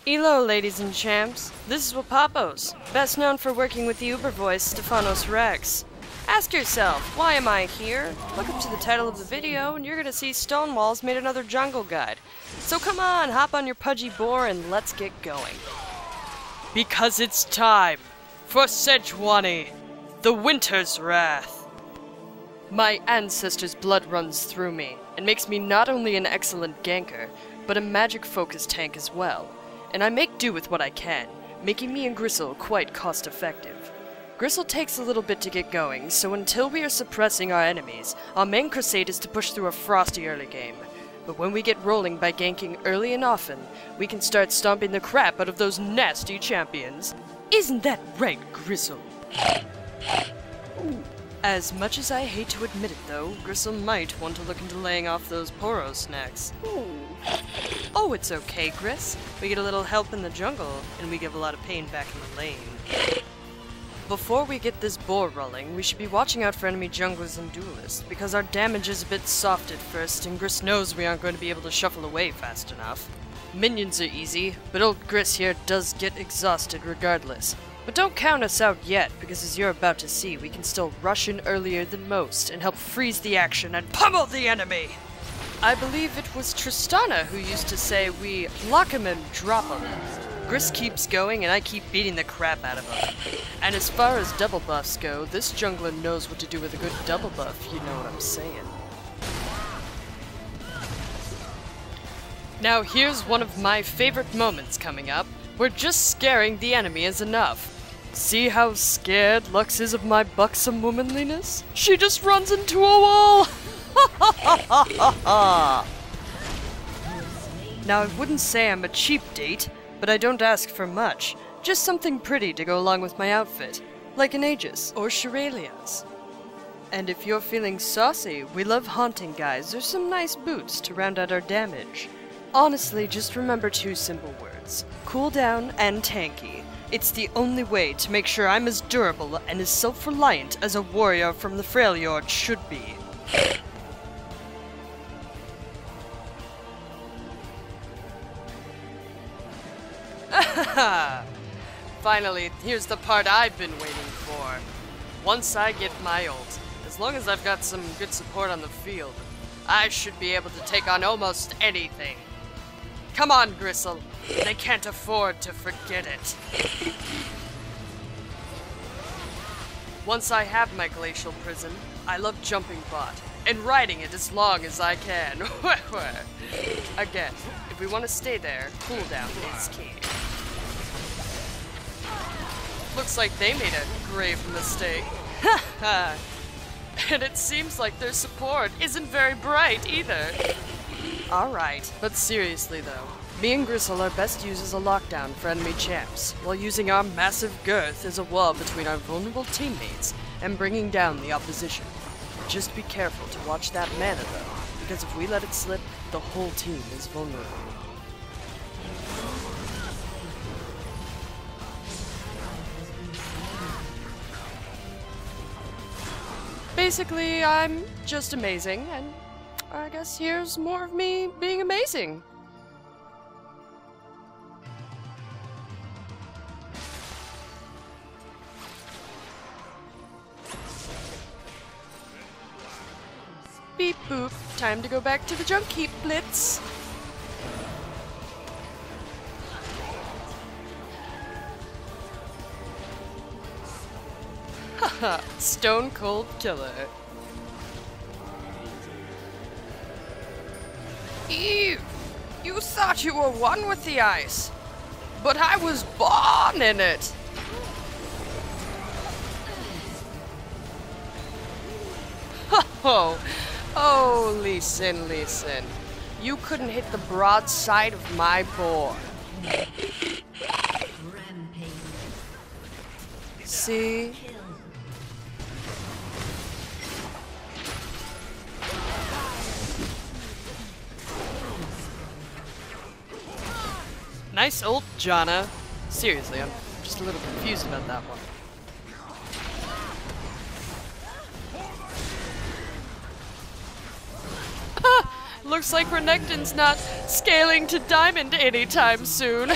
Elo, ladies and champs. This is Wapapos, best known for working with the Uber voice Stephanos Rex. Ask yourself, why am I here? Look up to the title of the video and you're gonna see Stonewall's made another jungle guide. So come on, hop on your pudgy boar and let's get going. Because it's time for Sejuani, the Winter's Wrath. My ancestors' blood runs through me and makes me not only an excellent ganker, but a magic focus tank as well. And I make do with what I can, making me and Gristle quite cost-effective. Gristle takes a little bit to get going, so until we are suppressing our enemies, our main crusade is to push through a frosty early game. But when we get rolling by ganking early and often, we can start stomping the crap out of those nasty champions. Isn't that right, Gristle? As much as I hate to admit it though, Gristle might want to look into laying off those Poro snacks. Oh, it's okay, Gris. We get a little help in the jungle, and we give a lot of pain back in the lane. Before we get this boar rolling, we should be watching out for enemy junglers and duelists, because our damage is a bit soft at first, and Gris knows we aren't going to be able to shuffle away fast enough. Minions are easy, but old Gris here does get exhausted regardless. But don't count us out yet, because as you're about to see, we can still rush in earlier than most, and help freeze the action and pummel the enemy! I believe it was Tristana who used to say we lock 'em and drop 'em. Gris keeps going and I keep beating the crap out of him. And as far as double buffs go, this jungler knows what to do with a good double buff, you know what I'm saying. Now here's one of my favorite moments coming up, where just scaring the enemy is enough. See how scared Lux is of my buxom womanliness? She just runs into a wall! Now I wouldn't say I'm a cheap date, but I don't ask for much. Just something pretty to go along with my outfit, like an Aegis or Shirelia's. And if you're feeling saucy, we love haunting guys or some nice boots to round out our damage. Honestly, just remember two simple words: cooldown and tanky. It's the only way to make sure I'm as durable and as self-reliant as a warrior from the Freljord should be. Finally, here's the part I've been waiting for. Once I get my ult, as long as I've got some good support on the field, I should be able to take on almost anything. Come on, Gristle. They can't afford to forget it. Once I have my glacial prison, I love jumping bot and riding it as long as I can. Again, if we want to stay there, cooldown is key. Looks like they made a grave mistake. And it seems like their support isn't very bright either. Alright, but seriously though, me and Gristle are best used as a lockdown for enemy champs, while using our massive girth as a wall between our vulnerable teammates and bringing down the opposition. Just be careful to watch that mana though, because if we let it slip, the whole team is vulnerable. Basically, I'm just amazing, and I guess here's more of me being amazing. Beep boop, time to go back to the junk heap, Blitz. Haha, stone cold killer. Eve, you thought you were one with the ice, but I was born in it. Oh, listen. You couldn't hit the broadside of my boar. See? Nice ult, Janna. Seriously, I'm just a little confused about that one. Looks like Renekton's not scaling to diamond anytime soon.